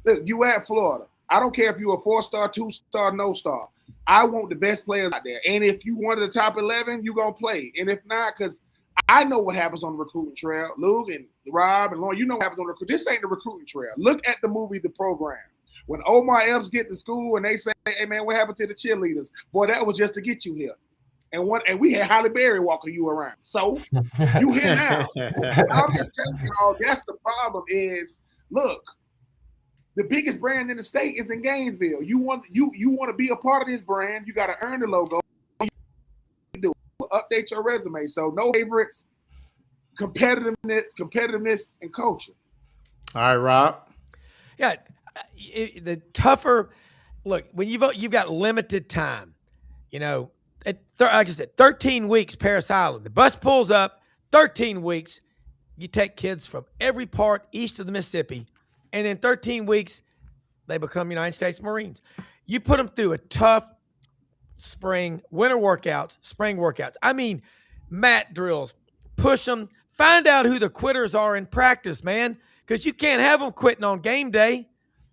look, you at Florida. I don't care if you're a 4-star, 2-star, no star. I want the best players out there. And if you one of the top 11, you're going to play. And if not, because I know what happens on the recruiting trail. Luke and Rob and Lauren, you know what happens on the recruiting. This ain't the recruiting trail. Look at the movie The Program. When Omar Epps get to school and they say, hey, man, what happened to the cheerleaders? Boy, that was just to get you here. And we had Halle Berry walking you around. So you here now. I'm just telling y'all, that's the problem is, look, the biggest brand in the state is in Gainesville. You want to be a part of this brand, you got to earn the logo. You update your resume. So no favorites, competitiveness, and culture. All right, Rob. Yeah, the tougher look when you've got limited time. You know, like I said, 13 weeks, Paris Island. The bus pulls up. 13 weeks. You take kids from every part east of the Mississippi, and in 13 weeks, they become United States Marines. You put them through a tough winter workouts, spring workouts. I mean, mat drills. Push them. Find out who the quitters are in practice, man, because you can't have them quitting on game day.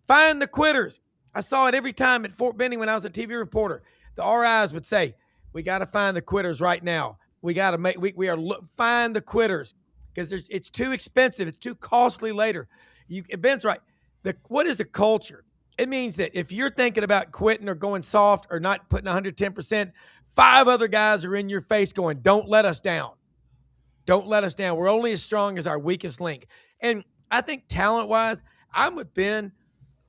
Find the quitters. I saw it every time at Fort Benning when I was a TV reporter. The RIs would say, we got to find the quitters right now. We got to find the quitters because it's too expensive. It's too costly later. Ben's right. What is the culture? It means that if you're thinking about quitting or going soft or not putting 110%, 5 other guys are in your face going, don't let us down. Don't let us down. We're only as strong as our weakest link. And I think talent-wise, I'm with Ben.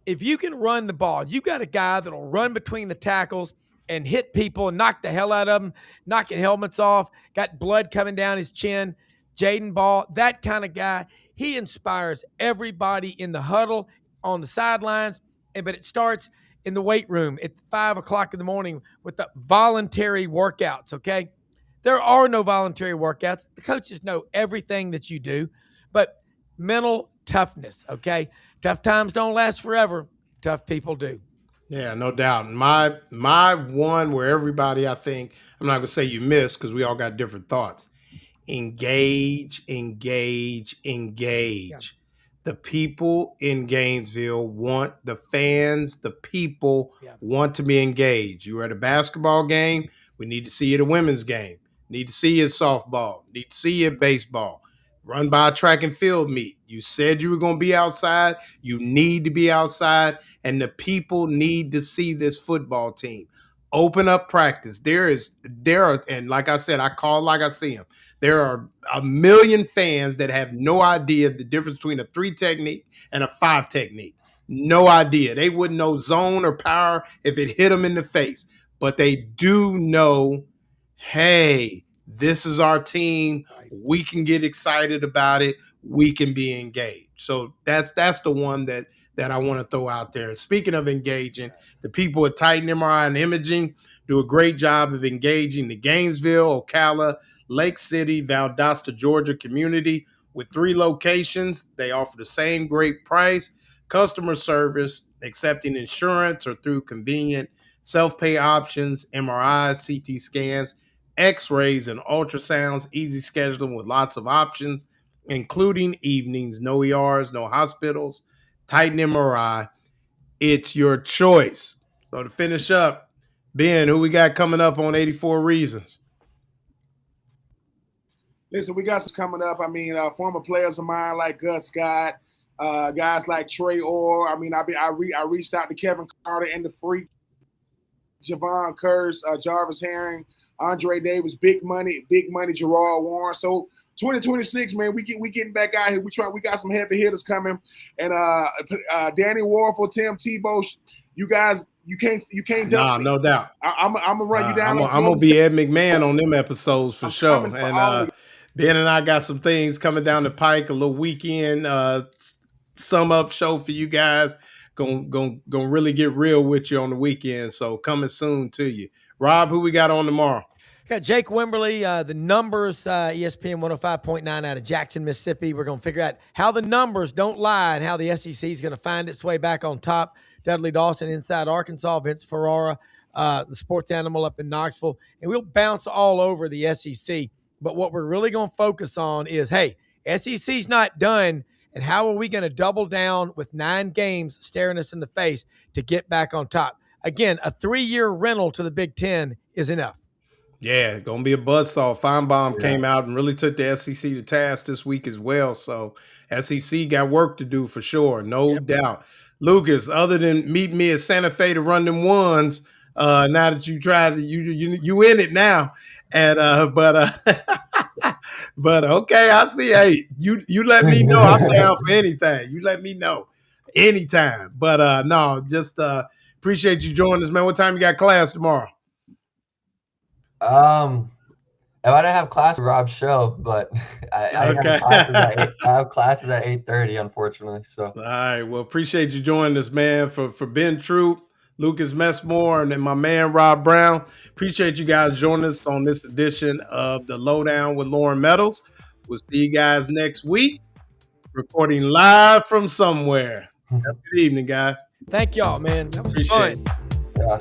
If you can run the ball, you got a guy that'll run between the tackles and hit people and knock the hell out of them, knocking helmets off, got blood coming down his chin. Jaden Ball, that kind of guy, he inspires everybody in the huddle, on the sidelines, but it starts in the weight room at 5 o'clock in the morning with the voluntary workouts, okay? There are no voluntary workouts. The coaches know everything that you do, but mental toughness, okay? Tough times don't last forever. Tough people do. Yeah, no doubt. My one where everybody, I think, I'm not going to say you missed because we all got different thoughts. Engage. Yeah. The people in Gainesville want, the fans, the people want to be engaged. You were at a basketball game. We need to see you at a women's game. Need to see you at softball. Need to see you at baseball. Run by a track and field meet. You said you were going to be outside. You need to be outside, and the people need to see this football team. Open up practice. There are, and like I said, I call like I see them. There are a million fans that have no idea the difference between a 3 technique and a 5 technique. No idea. They wouldn't know zone or power if it hit them in the face. But they do know, hey, this is our team. We can get excited about it. We can be engaged. So that's the one that I want to throw out there. And speaking of engaging, the people at Titan MRI and Imaging do a great job of engaging the Gainesville, Ocala, Lake City, Valdosta, Georgia community with 3 locations. They offer the same great price, customer service, accepting insurance or through convenient self-pay options, MRIs, CT scans, X-rays, and ultrasounds, easy scheduling with lots of options, including evenings, no ERs, no hospitals, Titan MRI. It's your choice. So to finish up, Ben, who we got coming up on 84 Reasons? Listen, we got some coming up. I mean, former players of mine like Gus Scott, Guys like Trey Orr. I mean, I reached out to Kevin Carter and the Freak, Javon Curse, Jarvis Herring, Andre Davis, big money, Gerard Warren. So 2026, man, we getting back out here. We got some heavy hitters coming, and Danny Warfel, Tim Tebow. You guys, you can't Nah, no doubt. I'm gonna run you down. I'm gonna be Ed McMahon on them episodes for sure. And Ben and I got some things coming down the pike. A little weekend sum up show for you guys. Gonna really get real with you on the weekend. So coming soon to you. Rob, who we got on tomorrow? Got Jake Wimberly, the numbers, ESPN 105.9 out of Jackson, Mississippi. We're going to figure out how the numbers don't lie and how the SEC is going to find its way back on top. Dudley Dawson inside Arkansas, Vince Ferrara, the sports animal up in Knoxville. And we'll bounce all over the SEC. But what we're really going to focus on is, hey, SEC's not done. And how are we going to double down with 9 games staring us in the face to get back on top? Again, a 3-year rental to the Big Ten is enough. Yeah, going to be a buzzsaw. Feinbaum came out and really took the SEC to task this week as well. So SEC got work to do for sure, no doubt. Lucas, other than meeting me at Santa Fe to run them ones, now that you tried, you in it now. And but okay, I see. Hey, you let me know. I'm down for anything. You let me know anytime. But no, just appreciate you joining us, man. What time you got class tomorrow? If I didn't have class with Rob's show, but I have classes at 8:30, unfortunately. So all right, well, appreciate you joining us, man. For Ben Troupe, Lucas Messmore, and then my man Rob Brown. Appreciate you guys joining us on this edition of the Lowdown with Lauren Meadows. We'll see you guys next week. Recording live from somewhere. Have a good evening, guys. Thank y'all, man. That was fun. Yeah.